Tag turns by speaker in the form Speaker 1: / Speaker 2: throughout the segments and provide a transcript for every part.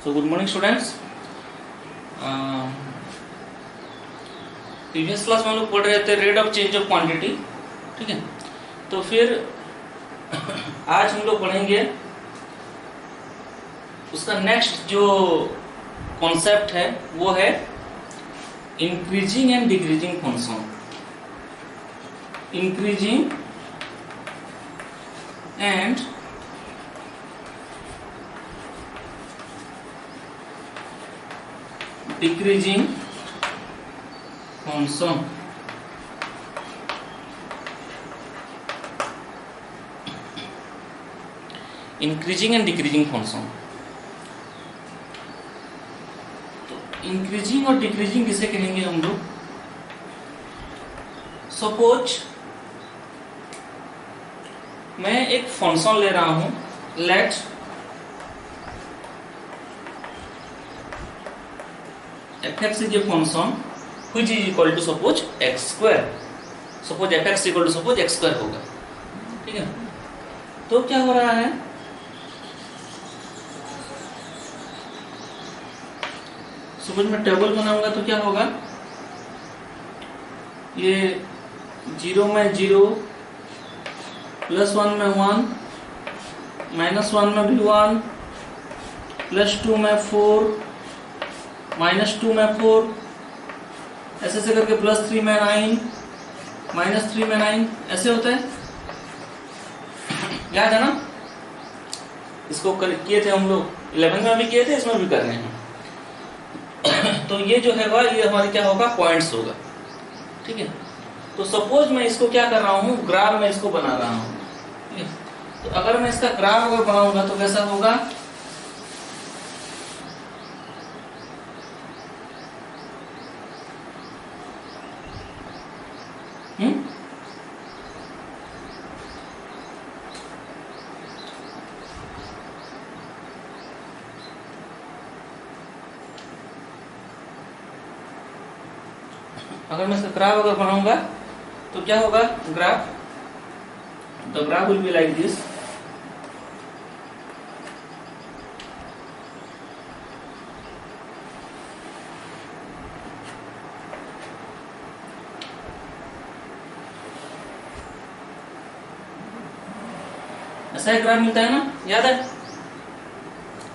Speaker 1: So good morning students. Previous class में हम लोग पढ़ रहे थे rate of change of quantity, ठीक है। तो फिर आज हम लोग पढ़ेंगे उसका नेक्स्ट जो कॉन्सेप्ट है वो है increasing and decreasing function. Increasing and decreasing function. Increasing and decreasing function. तो इंक्रीजिंग और डिक्रीजिंग किसे कहेंगे हम लोग? सपोज मैं एक फंक्शन ले रहा हूं, late fx is a function which is equal to suppose x square। suppose fx equal to suppose x square होगा, ठीक है। तो क्या हो रहा है, सपोज मैं टेबल बनाऊंगा तो क्या होगा, ये 0 में 0, +1 में 1, -1 में भी 1, +2 में 4, -2 में 4, ऐसे ऐसे करके +3 में 9, -3 में 9, ऐसे होता है। याद है ना, इसको किए थे हम लोग 11 में भी किए थे, इसमें भी कर रहे हैं। तो ये जो है वह ये हमारे क्या होगा, पॉइंट्स होगा, ठीक है। तो सपोज मैं इसको क्या कर रहा हूँ, ग्राफ में इसको बना रहा हूँ, ठीक है। तो अगर मैं इसका ग्राफ अगर बनाऊंगा तो कैसा होगा, अगर मैं इसका ग्राफ अगर बनाऊंगा तो क्या होगा, graph, the graph will be like this. ऐसा ही ग्राफ मिलता है ना, याद है,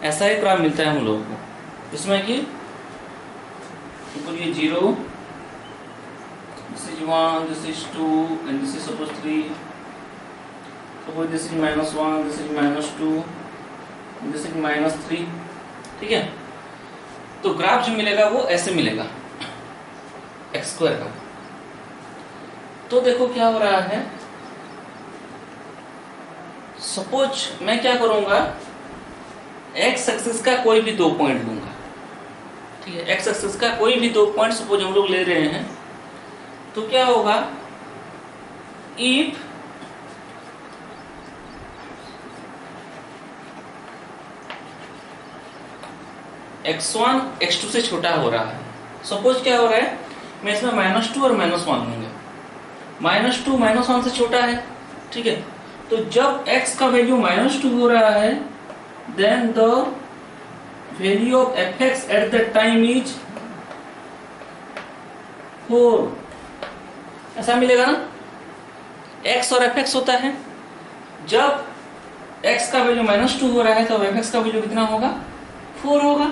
Speaker 1: ऐसा ही ग्राफ मिलता है हम लोगों को, जिसमें कि ये 0, this is 1, this is 2, and this is suppose 3. Suppose this is -1, this is -2, and this is -3, ठीक है। तो ग्राफ जो मिलेगा वो ऐसे मिलेगा, x स्क्वायर का। तो देखो क्या हो रहा है, सपोज मैं क्या करूंगा, x एक्सिस का कोई भी 2 पॉइंट लूंगा, ठीक है। x एक्सिस का कोई भी 2 पॉइंट सपोज हम लोग ले रहे हैं, तो क्या होगा, इफ x1 x2 से छोटा हो रहा है, सपोज क्या हो रहा है, मैं इसमें -2 और -1 लूंगा, -2 -1 से छोटा है, ठीक है। तो जब x का वैल्यू -2 हो रहा है, then the value of fx at the time is 4, ऐसा मिलेगा ना। x और fx होता है, जब x का वैल्यू -2 हो रहा है तो fx का वैल्यू कितना होगा, 4 होगा।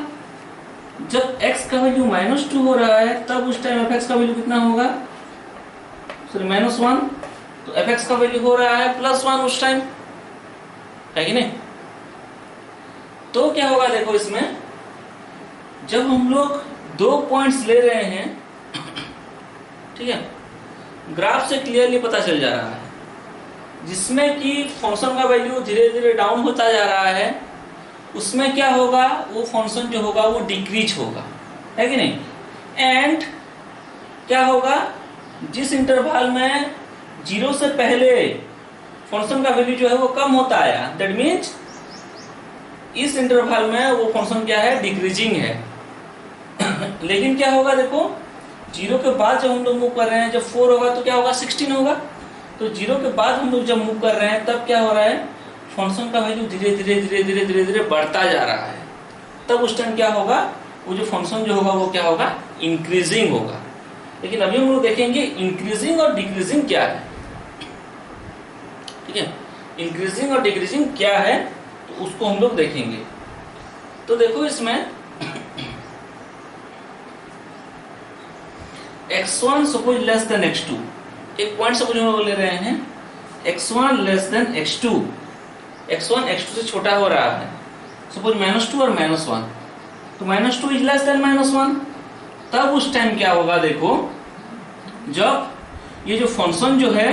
Speaker 1: जब x का वैल्यू -2 हो रहा है तब उस टाइम fx का वैल्यू कितना होगा, सॉरी -1, तो fx का वैल्यू हो रहा है +1 उस टाइम, है कि नहीं। तो क्या होगा, देखो इसमें जब हम लोग 2 पॉइंट्स ले रहे हैं, ठीक है, ग्राफ से क्लियरली पता चल जा रहा है, जिसमें कि फंक्शन का वैल्यू धीरे धीरे डाउन होता जा रहा है, उसमें क्या होगा, वो फंक्शन जो होगा वो डिक्रीज होगा, है कि नहीं। एंड क्या होगा, जिस इंटरवल में 0 से पहले फंक्शन का वैल्यू जो है वो कम होता आया, दैट मीन्स इस इंटरवल में वो फंक्शन क्या है, डिक्रीजिंग है। लेकिन क्या होगा, देखो 0 के बाद जब हम लोग मूव कर रहे हैं, जब 4 होगा तो क्या होगा, 16 होगा। तो 0 के बाद हम लोग जब मूव कर रहे हैं तब क्या हो रहा है, फंक्शन का वैल्यू धीरे धीरे धीरे धीरे धीरे धीरे बढ़ता जा रहा है, तब उस टाइम क्या होगा, वो जो फंक्शन जो होगा वो क्या होगा, इंक्रीजिंग होगा। लेकिन अभी हम लोग देखेंगे इंक्रीजिंग और डिक्रीजिंग क्या है। ठीक है, इंक्रीजिंग और डिक्रीजिंग क्या है तो उसको हम लोग देखेंगे। तो देखो इसमें x1 suppose less than x2, एक पॉइंट सपोज हम लोग ले रहे हैं x1 less than x2, x1 x2 से छोटा हो रहा है, सपोज -2 और -1, तो -2 इज लेस देन -1। तब उस टाइम क्या होगा, देखो जब ये जो फंक्शन जो है,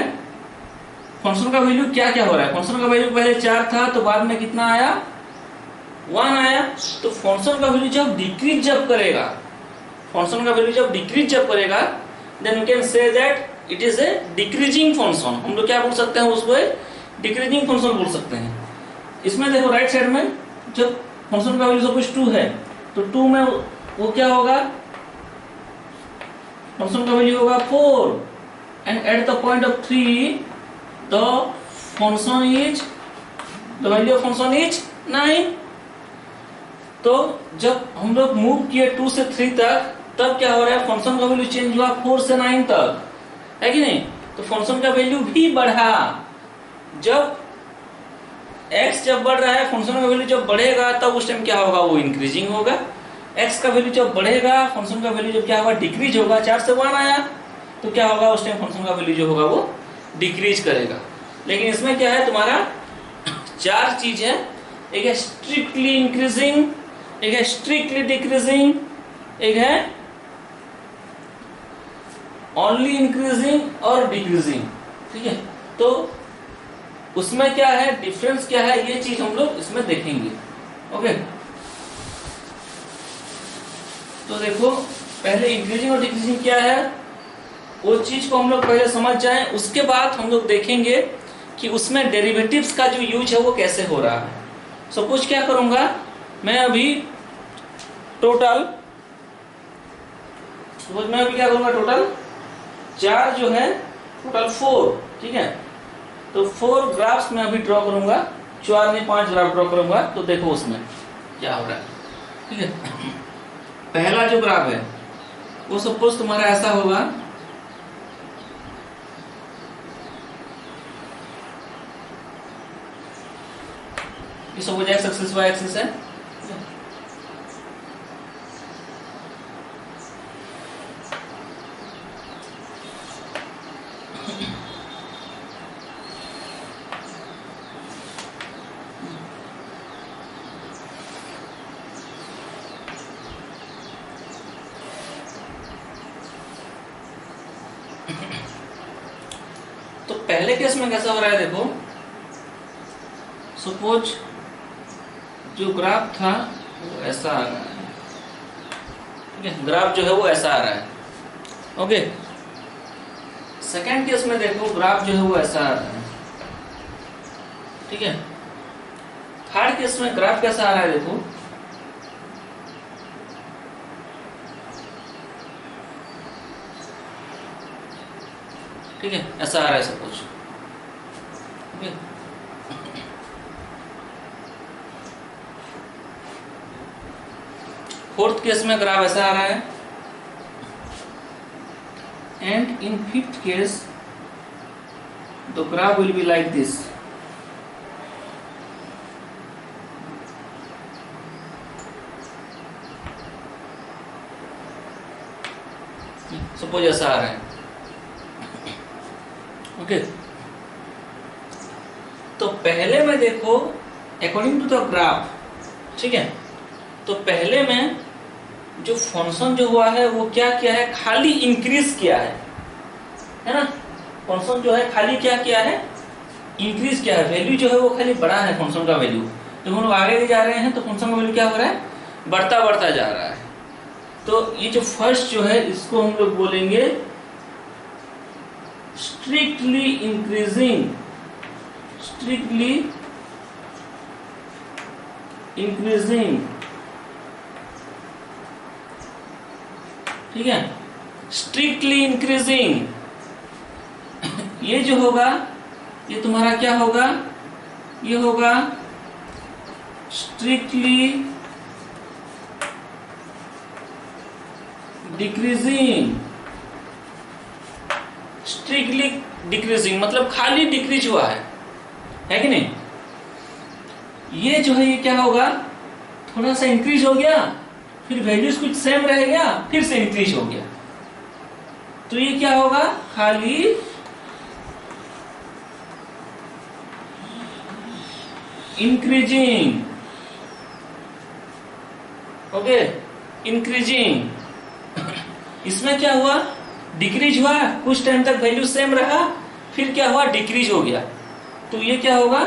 Speaker 1: फंक्शन का वैल्यू क्या क्या हो रहा है, फंक्शन का वैल्यू पहले 4 था तो बाद में कितना आया, 1 आया। तो फंक्शन का वैल्यू जब डिक्रीज जब करेगा, फंक्शन का वैल्यू जब डिक्रीज जब करेगा, then we can say that it is a decreasing function. हम लोग क्या बोल सकते हैं उसको, डिक्रीजिंग फंक्शन बोल सकते हैं। इसमें देखो राइट साइड में जब फंक्शन का वैल्यू सपोज 2 है तो 2 में वो क्या होगा, फंक्शन का वैल्यू होगा 4 and at the point of 3 the value of function is 9। तो जब हम लोग मूव किए 2 से 3 तक, तब क्या हो रहा है, फंक्शन का वैल्यू चेंज हुआ 4 से 9 तक, है कि नहीं। तो फंक्शन का वैल्यू भी बढ़ा। जब x जब बढ़ रहा है, फंक्शन का वैल्यू जब बढ़ेगा तब उस टाइम क्या होगा, वो इंक्रीजिंग होगा। x का वैल्यू जब बढ़ेगा, फंक्शन का वैल्यू जब क्या होगा, डिक्रीज होगा। 4 से 1 आया तो क्या होगा, उस टाइम फंक्शन का वैल्यू जो होगा वो डिक्रीज करेगा। लेकिन इसमें क्या है, तुम्हारा 4 चीज है, एक है स्ट्रिक्टली इंक्रीजिंग, एक है स्ट्रिक्टली डिक्रीजिंग, एक है ओनली इंक्रीजिंग और डिक्रीजिंग। ठीक है, तो उसमें क्या है, डिफरेंस क्या है, ये चीज हम लोग इसमें देखेंगे। ओके, तो देखो पहले इंक्रीजिंग और डिक्रीजिंग क्या है, वो चीज को हम लोग पहले समझ जाएं, उसके बाद हम लोग देखेंगे कि उसमें डेरिवेटिव्स का जो यूज है वो कैसे हो रहा है। सपोज क्या करूंगा मैं अभी, टोटल सपोज मैं अभी क्या करूंगा, टोटल 4 जो है, टोटल 4, ठीक है। तो 4 ग्राफ्स में अभी ड्रॉ करूंगा, 4 नहीं 5 ग्राफ ड्रॉ करूंगा। तो देखो उसमें क्या हो रहा है, ठीक है। पहला जो ग्राफ है वो सपोज तुम्हारा ऐसा होगा, ये suppose x axis y axis है, तो पहले केस में कैसा हो रहा है, देखो सपोज जो ग्राफ था वो ऐसा आ रहा है, ठीक है, ग्राफ जो है वो ऐसा आ रहा है। ओके, सेकेंड केस में देखो ग्राफ जो है वो ऐसा आ रहा है, ठीक है। थर्ड केस में ग्राफ कैसा आ रहा है, देखो ठीक है, ऐसा आ रहा है सपोज। ओके, फोर्थ केस में ग्राफ ऐसा आ रहा है, and in fifth case the graph will be like this. Suppose ऐसा आ रहा है। ओके, तो पहले में देखो अकॉर्डिंग टू द ग्राफ, ठीक है, तो पहले में जो फंक्शन जो हुआ है वो क्या किया है, खाली इंक्रीज किया है ना। फंक्शन जो है खाली क्या किया है, इंक्रीज किया है, वैल्यू जो है वो खाली बढ़ा है फंक्शन का वैल्यू। जब हम लोग आगे जा रहे हैं तो फंक्शन का वैल्यू क्या हो रहा है, बढ़ता बढ़ता जा रहा है। तो ये जो फर्स्ट जो है इसको हम लोग बोलेंगे स्ट्रिक्टली इंक्रीजिंग, स्ट्रिक्टली इंक्रीजिंग, ठीक है, स्ट्रिक्टली इंक्रीजिंग। ये जो होगा ये तुम्हारा क्या होगा, ये होगा स्ट्रिक्टली डिक्रीजिंग, स्ट्रिक्टली डिक्रीजिंग, मतलब खाली डिक्रीज हुआ है कि नहीं। ये जो है ये क्या होगा, थोड़ा सा इंक्रीज हो गया, फिर वैल्यूज कुछ सेम रह गया, फिर से इंक्रीज हो गया, तो ये क्या होगा, खाली इंक्रीजिंग। Okay, increasing. इसमें क्या हुआ, डिक्रीज हुआ, कुछ टाइम तक वैल्यू सेम रहा, फिर क्या हुआ, डिक्रीज हो गया, तो ये क्या होगा,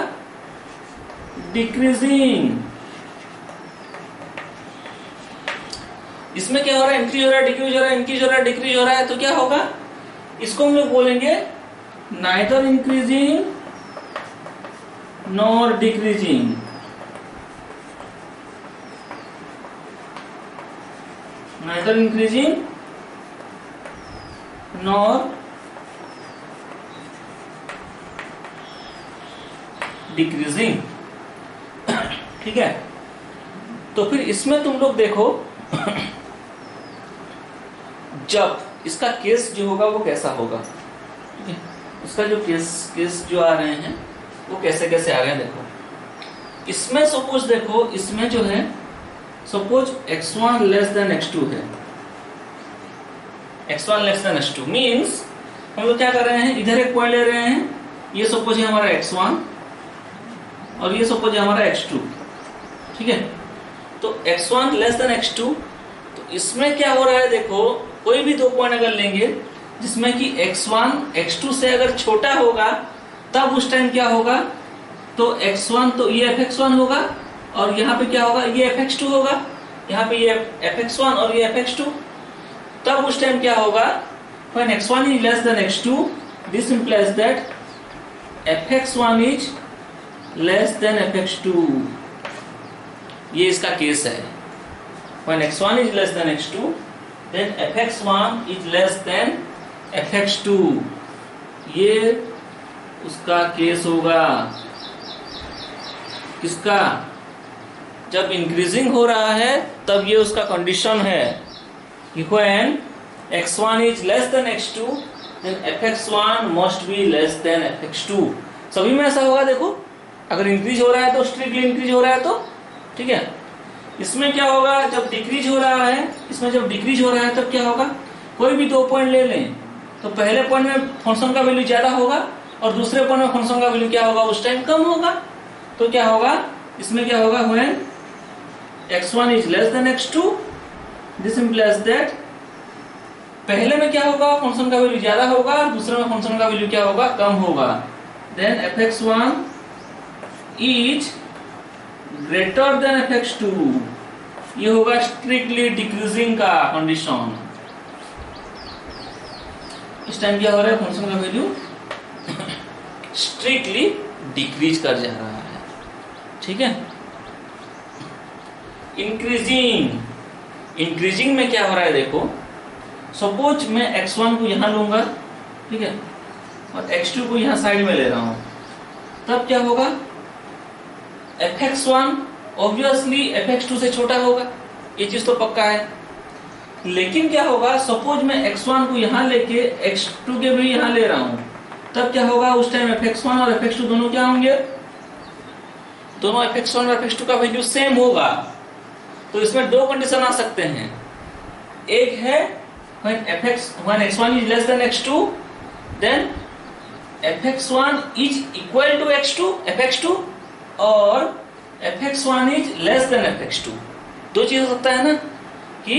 Speaker 1: डिक्रीजिंग। इसमें क्या हो रहा है, इंक्रीज हो रहा है, डिक्रीज हो रहा है, इंक्रीज हो रहा है, डिक्रीज हो रहा है, तो क्या होगा, इसको हम लोग बोलेंगे neither increasing nor decreasing. Neither increasing nor decreasing. ठीक है, तो फिर इसमें तुम लोग देखो जब इसका केस जो होगा वो कैसा होगा, ठीक है, इसका जो केस जो आ रहे हैं वो कैसे कैसे आ रहे हैं। देखो इसमें सपोज, देखो इसमें जो है suppose x1 less than x2 है, x1 less than x2 means हम लोग क्या कर रहे हैं, इधर एक पॉइंट ले रहे हैं, ये सपोज है हमारा x1 और ये सपोज है हमारा x2, ठीक है। तो x1 लेस देन x2, तो इसमें क्या हो रहा है, देखो कोई भी दो पॉइंट अगर लेंगे जिसमें कि x1 x2 से अगर छोटा होगा तब उस टाइम क्या होगा, तो x1 तो ये fx1 होगा और यहाँ पे क्या होगा, ये fx2 होगा, यहाँ पे ये fx1 और ये fx2, तब उस टाइम क्या होगा, when x1 is less than x2 this implies that fx1 is less than fx2। ये इसका केस है, when x1 is less than x2 then fx1 is less than fx2, ये उसका केस होगा। किसका, जब इंक्रीजिंग हो रहा है तब ये उसका कंडीशन है कि when x1 is less than x2 then fx1 must be less than fx2। सभी में ऐसा होगा। देखो अगर इंक्रीज हो रहा है तो स्ट्रिक्टली इंक्रीज हो रहा है तो ठीक है। इसमें क्या होगा, जब डिक्रीज हो रहा है, इसमें जब डिक्रीज हो रहा है तब क्या होगा, कोई भी दो पॉइंट ले लें तो पहले पॉइंट में फंक्शन का वैल्यू ज्यादा होगा और दूसरे पॉइंट में फंक्शन का वैल्यू क्या होगा, उस टाइम कम होगा। तो क्या होगा, इसमें क्या होगा, when x1 is less than x2 this implies that पहले में क्या होगा, फंक्शन का वैल्यू ज्यादा होगा और दूसरे में फंक्शन का वैल्यू क्या होगा, कम होगा। then fx1 is greater than fx2, ये होगा स्ट्रिक्टली डिक्रीजिंग का कंडीशन। इस टाइम क्या हो रहा है, फंक्शन का वैल्यू स्ट्रिक्टली डिक्रीज कर जा रहा है, ठीक है। इंक्रीजिंग में क्या हो रहा है, देखो सपोज मैं x1 को यहां लूंगा, ठीक है, और x2 को यहां साइड में ले रहा हूं, तब क्या होगा, fx1 ऑब्वियसली fx2 से छोटा होगा, ये चीज तो पक्का है। लेकिन क्या होगा, सपोज मैं x1 को यहां लेके x2 के भी यहां ले रहा हूं, तब क्या होगा, उस टाइम fx1 और fx2 दोनों क्या होंगे, दोनों fx1 और fx2 का वैल्यू सेम होगा। तो इसमें दो कंडीशन आ सकते हैं, एक है when x1 is less than x2 then fx1 is equal to fx2 और fx1 is less than fx2। दो चीज हो सकता है ना, कि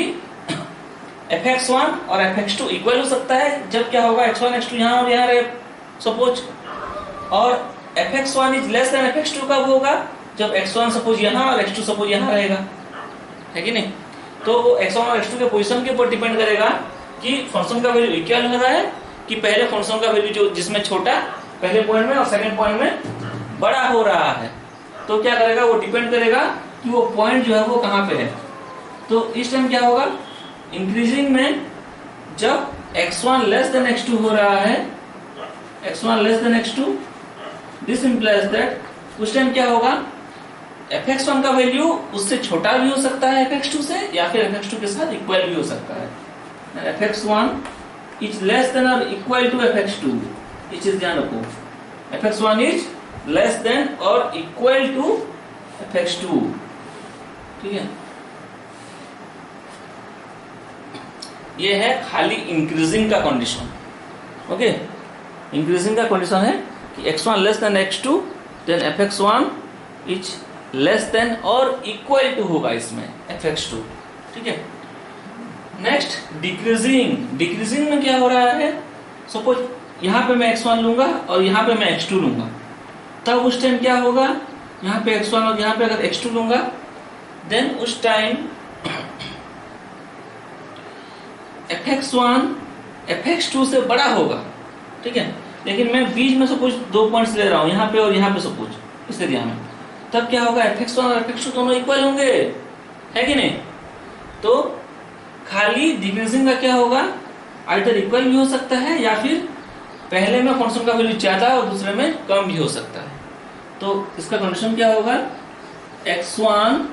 Speaker 1: fx1 और fx2 इक्वल हो सकता है जब क्या होगा, x1 x2 यहाँ और यहाँ रहे सपोज, और fx1 is less than fx2 कब होगा, जब x1 सपोज यहाँ और x2 सपोज यहाँ रहेगा, है कि नहीं। तो वो x1 और x2 के पोजीशन के ऊपर डिपेंड करेगा कि फंक्शन का वैल्यू इक्वल हो रहा है कि पहले फंक्शन का वैल्यू जो जिसमें छोटा पहले पॉइंट में और सेकंड पॉइंट में बड़ा हो रहा है। तो क्या करेगा, वो डिपेंड करेगा कि वो पॉइंट जो है वो कहाँ पे है। तो इस टाइम क्या होगा, इंक्रीजिंग में जब x1 लेस देन x2 हो रहा है, x1 less than x2, this implies that उस टाइम क्या होगा, fx1 का वैल्यू उससे छोटा भी हो सकता है fx2 से, या फिर fx2 के साथ इक्वल भी हो सकता है। fx1 is less than or equal to fx2, ये चीज ध्यान रखो, fx1 is less than or equal to fx2, ठीक है। ये है खाली इंक्रीजिंग का कंडीशन, ओके। इंक्रीजिंग का कंडीशन है कि x1 less than x2, then fx1 is less than और इक्वल टू होगा इसमें fx2, ठीक है। नेक्स्ट डिक्रीजिंग, डिक्रीजिंग में क्या हो रहा है, सपोज यहाँ पे मैं x1 लूंगा और यहाँ पे मैं x2 लूंगा, तब उस टाइम क्या होगा, यहाँ पे x1 और यहाँ पे अगर x2 लूंगा, देन उस टाइम fx1 fx2 से बड़ा होगा, ठीक है। लेकिन मैं बीच में सपोज 2 पॉइंट्स ले रहा हूँ, यहाँ पे और यहाँ पे सपोज इस एरिया में, तब क्या होगा, fx1 और fx2 दोनों इक्वल होंगे, है कि नहीं। तो खाली डिक्रीजिंग का क्या होगा, आइदर इक्वल भी हो सकता है या फिर पहले में फंक्शन का वैल्यू ज्यादा और दूसरे में कम भी हो सकता है। तो इसका कंडीशन क्या होगा, x1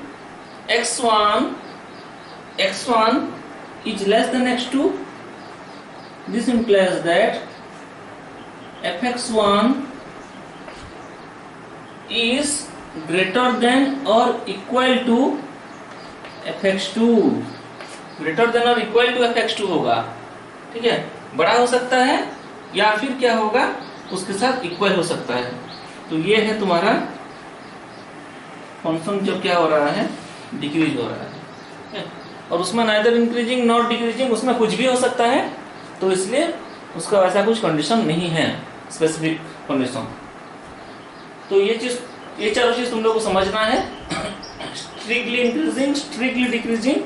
Speaker 1: is less than x2, this implies that fx1 is greater than or equal to fx2, greater than or equal to fx2 होगा, ठीक है। बड़ा हो सकता है या फिर क्या होगा, उसके साथ इक्वल हो सकता है। तो ये है तुम्हारा फंक्शन जो क्या हो रहा है, डिक्रीज हो रहा है, और उसमें नाइदर इंक्रीजिंग नॉट डिक्रीजिंग, उसमें कुछ भी हो सकता है, तो इसलिए उसका वैसा कुछ कंडीशन नहीं है, स्पेसिफिक कंडीशन। तो ये चारों चीज तुम लोग को समझना है, strictly increasing, strictly decreasing,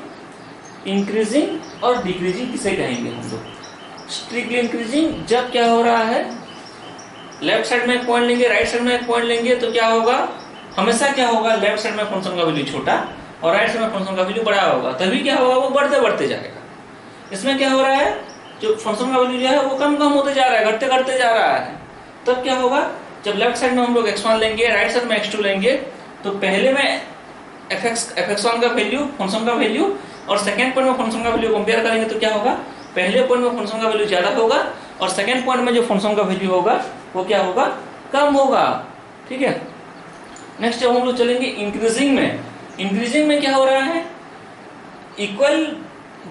Speaker 1: increasing और डिक्रीजिंग किसे कहेंगे हम लोग। स्ट्रिक्टली इंक्रीजिंग जब क्या हो रहा है, लेफ्ट साइड में एक पॉइंट लेंगे, राइट साइड में एक पॉइंट लेंगे, तो क्या होगा, हमेशा क्या होगा, लेफ्ट साइड में फंक्शन का वैल्यू छोटा और राइट साइड में फंक्शन का वैल्यू बड़ा होगा, तभी क्या होगा, वो बढ़ते बढ़ते जाएगा। इसमें क्या हो रहा है, जो फंक्शन का वैल्यू जो है वो कम कम होते जा रहा है, घटते घटते जा रहा है। तब क्या होगा, जब लेफ्ट साइड में हम लोग x1 लेंगे, राइट साइड में x2 लेंगे, तो पहले में fx1 का वैल्यू, फंक्शन का वैल्यू, और सेकेंड पॉइंट में फंक्शन का वैल्यू कंपेयर करेंगे, तो क्या होगा, पहले पॉइंट में फंक्शन का वैल्यू ज्यादा होगा और सेकेंड पॉइंट में जो फंक्शन का वैल्यू होगा वो क्या होगा, कम होगा, ठीक है। नेक्स्ट जब हम लोग चलेंगे इंक्रीजिंग में, इंक्रीजिंग में क्या हो रहा है, इक्वल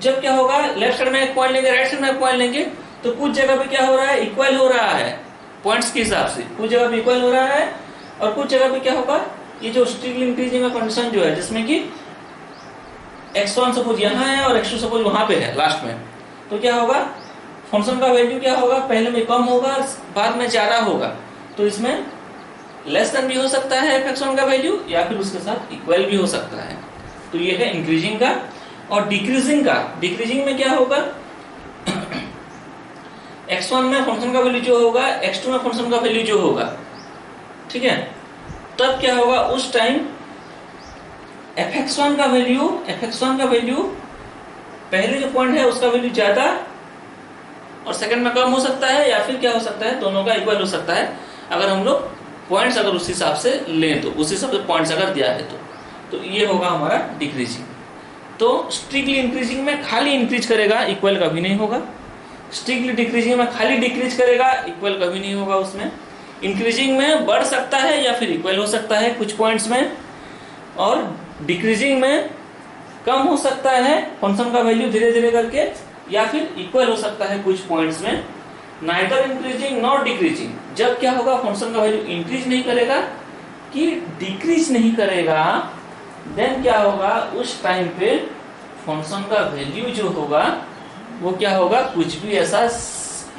Speaker 1: जब क्या होगा, लेफ्ट साइड में एक पॉइंट लेंगे, राइट साइड में एक पॉइंट लेंगे, तो कुछ जगह पे क्या हो रहा है, इक्वल हो रहा है पॉइंट्स के हिसाब से, कुछ जगह पे इक्वल हो रहा है और कुछ जगह पे क्या होगा, ये जो स्ट्रिक्टली इंक्रीजिंग का कंडीशन जो है, जिसमें कि x1 सपोज यहाँ है और x2 सपोज वहां पे है लास्ट में, तो क्या होगा, फंक्शन का वैल्यू क्या होगा, पहले में कम होगा, बाद में ज्यादा होगा, तो इसमें लेस देन भी हो सकता है fx1 का वैल्यू या फिर उसके साथ इक्वल भी हो सकता है। तो ये है इंक्रीजिंग का। और डिक्रीजिंग का, डिक्रीजिंग में क्या होगा, x1 में फंक्शन का वैल्यू जो होगा, x2 में फंक्शन का वैल्यू जो होगा, ठीक है, तब क्या होगा, उस टाइम fx1 का वैल्यू पहले जो पॉइंट है उसका वैल्यू ज्यादा और सेकंड में कम हो सकता है, या फिर क्या हो सकता है, दोनों का इक्वल हो सकता है, अगर हम लोग पॉइंट्स अगर उस हिसाब से लें, तो उस हिसाब से पॉइंट्स अगर दिया है तो ये होगा हमारा डिक्रीजिंग। तो स्ट्रिक्टली इंक्रीजिंग में खाली इंक्रीज करेगा, इक्वल कभी नहीं होगा। स्ट्रिक्टली डिक्रीजिंग में खाली डिक्रीज करेगा, इक्वल कभी नहीं होगा उसमें। इंक्रीजिंग में बढ़ सकता है या फिर इक्वल हो सकता है कुछ पॉइंट्स में, और डिक्रीजिंग में कम हो सकता है फंक्शन का वैल्यू धीरे धीरे करके, या फिर इक्वल हो सकता है कुछ पॉइंट्स में। नाइदर इंक्रीजिंग नॉट डिक्रीजिंग, जब क्या होगा, फंक्शन का वैल्यू इंक्रीज नहीं करेगा कि डिक्रीज नहीं करेगा, देन क्या होगा, उस टाइम पे फंक्शन का वैल्यू जो होगा वो क्या होगा, कुछ भी ऐसा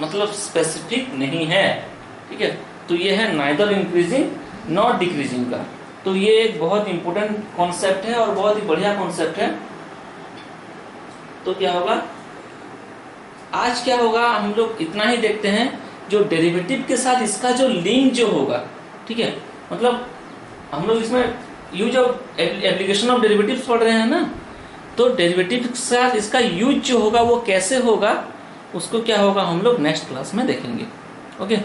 Speaker 1: मतलब स्पेसिफिक नहीं है, ठीक है। तो ये है नाइदर इंक्रीजिंग नॉट डिक्रीजिंग का। तो ये एक बहुत इंपॉर्टेंट कॉन्सेप्ट है और बहुत ही बढ़िया कॉन्सेप्ट है। तो क्या होगा, आज क्या होगा, हम लोग इतना ही देखते हैं, जो डेरिवेटिव के साथ इसका जो लिंक जो होगा, ठीक है, मतलब हम लोग इसमें use of application of derivatives पढ़ रहे हैं ना, तो डेरिवेटिव के साथ इसका यूज जो होगा वो कैसे होगा, उसको क्या होगा हम लोग नेक्स्ट क्लास में देखेंगे। ओके।